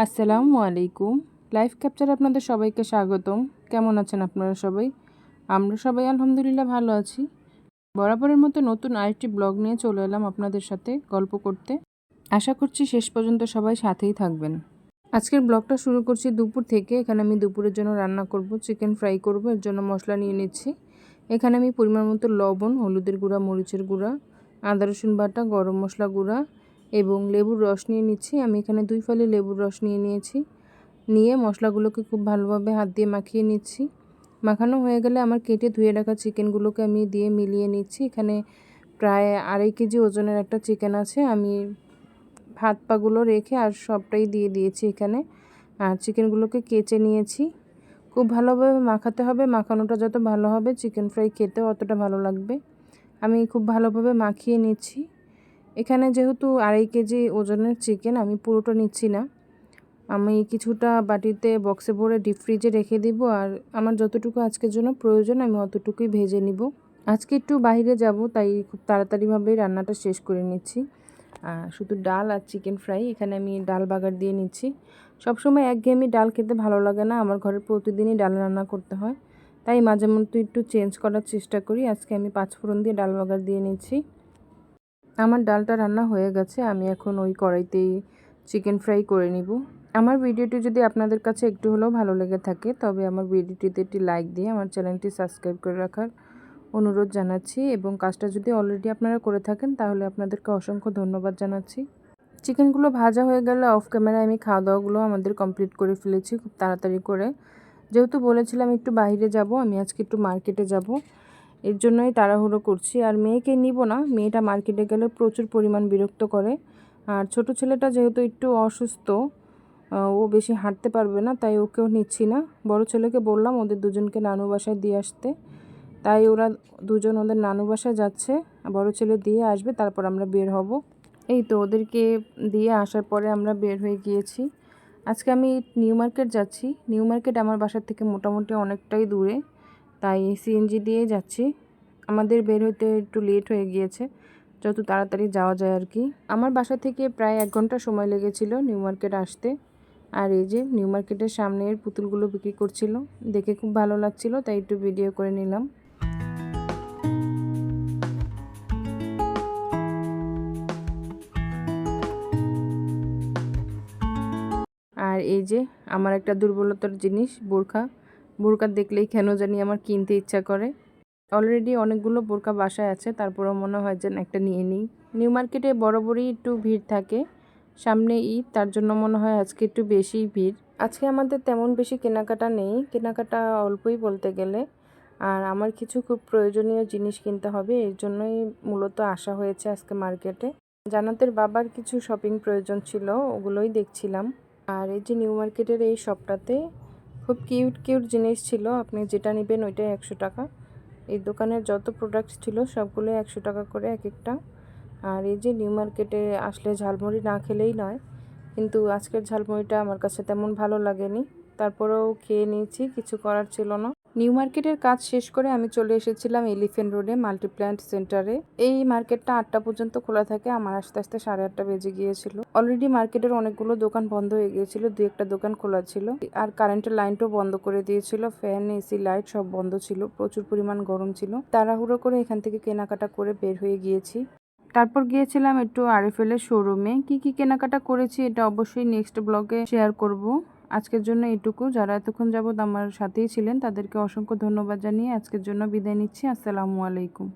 আসসালামু আলাইকুম। লাইভ ক্যাপচারে আপনাদের সবাইকে স্বাগতম। কেমন আছেন আপনারা সবাই? আমরা সবাই আলহামদুলিল্লাহ ভালো আছি। বরাবরের মতো নতুন আরেকটি ব্লগ নিয়ে চলে এলাম আপনাদের সাথে গল্প করতে। আশা করছি শেষ পর্যন্ত সবাই সাথেই থাকবেন। আজকের ব্লগটা শুরু করছি দুপুর থেকে। এখানে আমি দুপুরের জন্য রান্না করব, চিকেন ফ্রাই করব। এর জন্য মশলা নিয়ে নিচ্ছি। এখানে আমি পরিমাণ মতো লবণ, হলুদের গুঁড়া, মরিচের গুঁড়া, আদা রসুন বাটা, গরম মশলা গুঁড়া এবং লেবুর রস নিয়ে নিচ্ছি। আমি এখানে 2 ফালি লেবুর রস নিয়ে নিয়েছি। নিয়ে মশলাগুলোকে খুব ভালোভাবে হাত দিয়ে মাখিয়ে নিচ্ছি। মাখানো হয়ে গেলে আমার কেটে ধুয়ে রাখা চিকেনগুলোকে আমি দিয়ে মিলিয়ে নিচ্ছি। এখানে প্রায় 2.5 কেজি ওজনের একটা চিকেন আছে। আমি হাত পাগুলো রেখে আর সবটাই দিয়ে দিয়েছি এখানে। আর চিকেনগুলোকে কেচে নিয়েছি। খুব ভালোভাবে মাখাতে হবে। মাখানোটা যত ভালো হবে চিকেন ফ্রাই খেতেও অতটা ভালো লাগবে। আমি খুব ভালোভাবে মাখিয়ে নিচ্ছি। এখানে যেহেতু 2.5 কেজি ওজনের চিকেন, আমি পুরোটা নিচ্ছি না। আমি কিছুটা বাটিতে বক্সে ভরে ডিপ ফ্রিজে রেখে দিব। আর আমার যতটুকু আজকের জন্য প্রয়োজন আমি অতটুকুই ভেজে নিব। আজকে একটু বাইরে যাব, তাই খুব তাড়াতাড়িভাবেই রান্নাটা শেষ করে নিচ্ছি। শুধু ডাল আর চিকেন ফ্রাই। এখানে আমি ডাল বাগার দিয়ে নিচ্ছি। সবসময় একঘেয়েমি ডাল খেতে ভালো লাগে না। আমার ঘরে প্রতিদিনই ডাল রান্না করতে হয়, তাই মাঝে মধ্যে একটু চেঞ্জ করার চেষ্টা করি। আজকে আমি 5 ফোড়ন দিয়ে ডাল বাগার দিয়ে নিচ্ছি। আমার ডালটা রান্না হয়ে গেছে। আমি এখন ওই কড়াইতেই চিকেন ফ্রাই করে নিব। আমার ভিডিওটি যদি আপনাদের কাছে একটু হলেও ভালো লেগে থাকে, তবে আমার ভিডিওটিতে একটি লাইক দিয়ে আমার চ্যানেলটি সাবস্ক্রাইব করে রাখার অনুরোধ জানাচ্ছি। এবং কাজটা যদি অলরেডি আপনারা করে থাকেন তাহলে আপনাদেরকে অসংখ্য ধন্যবাদ জানাচ্ছি। চিকেনগুলো ভাজা হয়ে গেলে অফ ক্যামেরায় আমি খাওয়া দাওয়াগুলো আমাদের কমপ্লিট করে ফেলেছি খুব তাড়াতাড়ি করে। যেহেতু বলেছিলাম একটু বাইরে যাব, আমি আজকে একটু মার্কেটে যাব, এর জন্যই তাড়াহুড়ো করছি। আর মেয়েকে নিব না, মেয়েটা মার্কেটে গেলে প্রচুর পরিমাণ বিরক্ত করে। আর ছোট ছেলেটা যেহেতু একটু অসুস্থ, ও বেশি হাঁটতে পারবে না, তাই ওকেও নিচ্ছি না। বড় ছেলেকে বললাম ওদের দুজনকে নানু বাসায় দিয়ে আসতে, তাই ওরা দুজন ওদের নানু বাসায় যাচ্ছে। বড় ছেলে দিয়ে আসবে, তারপর আমরা বের হব। এই তো ওদেরকে দিয়ে আসার পরে আমরা বের হয়ে গিয়েছি। আজকে আমি নিউ মার্কেট যাচ্ছি। নিউ মার্কেট আমার বাসার থেকে মোটামুটি অনেকটাই দূরে, তাই সিএনজি দিয়ে যাচ্ছি। আমাদের বের হতে একটু লেট হয়ে গিয়েছে, যত তাড়াতাড়ি যাওয়া যায় আর কি। আমার বাসা থেকে প্রায় 1 ঘন্টা সময় লেগেছিল নিউ মার্কেট আসতে। আর এই যে নিউ মার্কেটের সামনের পুতুলগুলো বিক্রি করছিল, দেখে খুব ভালো লাগছিল, তাই একটু ভিডিও করে নিলাম। আর এই যে আমার একটা দুর্বলতার জিনিস বোরকা। বোরকা দেখলেই কেন জানি আমার কিনতে ইচ্ছা করে। অলরেডি অনেকগুলো বোরকা বাসায় আছে, তারপরেও মনে হয় যেন একটা নিয়ে নিই। নিউ মার্কেটে বরাবরই একটু ভিড় থাকে, সামনে ঈদ, তার জন্য মনে হয় আজকে একটু বেশিই ভিড়। আজকে আমাদের তেমন বেশি কেনাকাটা নেই, কেনাকাটা অল্পই বলতে গেলে। আর আমার কিছু খুব প্রয়োজনীয় জিনিস কিনতে হবে, এর জন্যই মূলত আসা হয়েছে আজকে মার্কেটে। জান্নাতের বাবার কিছু শপিং প্রয়োজন ছিল, ওগুলোই দেখছিলাম। আর এই যে নিউ মার্কেটের এই শপটাতে খুব কিউট কিউট জিনিস ছিল, আপনি যেটা নেবেন ওইটাই 100 টাকা। এই দোকানের যত প্রোডাক্টস ছিল সবগুলোই 100 টাকা করে এক একটা। আর এই যে নিউ মার্কেটে আসলে ঝালমুড়ি না খেলেই নয়, কিন্তু আজকের ঝালমুড়িটা আমার কাছে তেমন ভালো লাগেনি, তারপরেও খেয়ে নিয়েছি, কিছু করার ছিল না। নিউ মার্কেটের কাজ শেষ করে আমি চলে এসেছিলাম এলিফ্যান্ট রোডে মাল্টিপ্ল্যান্ট সেন্টারে। এই মার্কেটটা 8টা পর্যন্ত খোলা থাকে, আমার আস্তে আস্তে 8:30 বেজে গিয়েছিল। অলরেডি মার্কেটের অনেকগুলো দোকান বন্ধ হয়ে গিয়েছিল, 2-1টা দোকান খোলা ছিল। আর কারেন্টের লাইনটাও বন্ধ করে দিয়েছিল, ফ্যান, এসি, লাইট সব বন্ধ ছিল, প্রচুর পরিমাণ গরম ছিল। তাড়াহুড়ো করে এখান থেকে কেনাকাটা করে বের হয়ে গিয়েছি। তারপর গিয়েছিলাম একটু আরএফএল এর শোরুমে। কি কি কেনাকাটা করেছি এটা অবশ্যই নেক্সট ব্লগে শেয়ার করব। আজকের জন্য এটুকু। যারা এতক্ষণ যাবত আমার সাথেই ছিলেন তাদেরকে অসংখ্য ধন্যবাদ জানিয়ে আজকের জন্য বিদায় নিচ্ছি। আসসালামু আলাইকুম।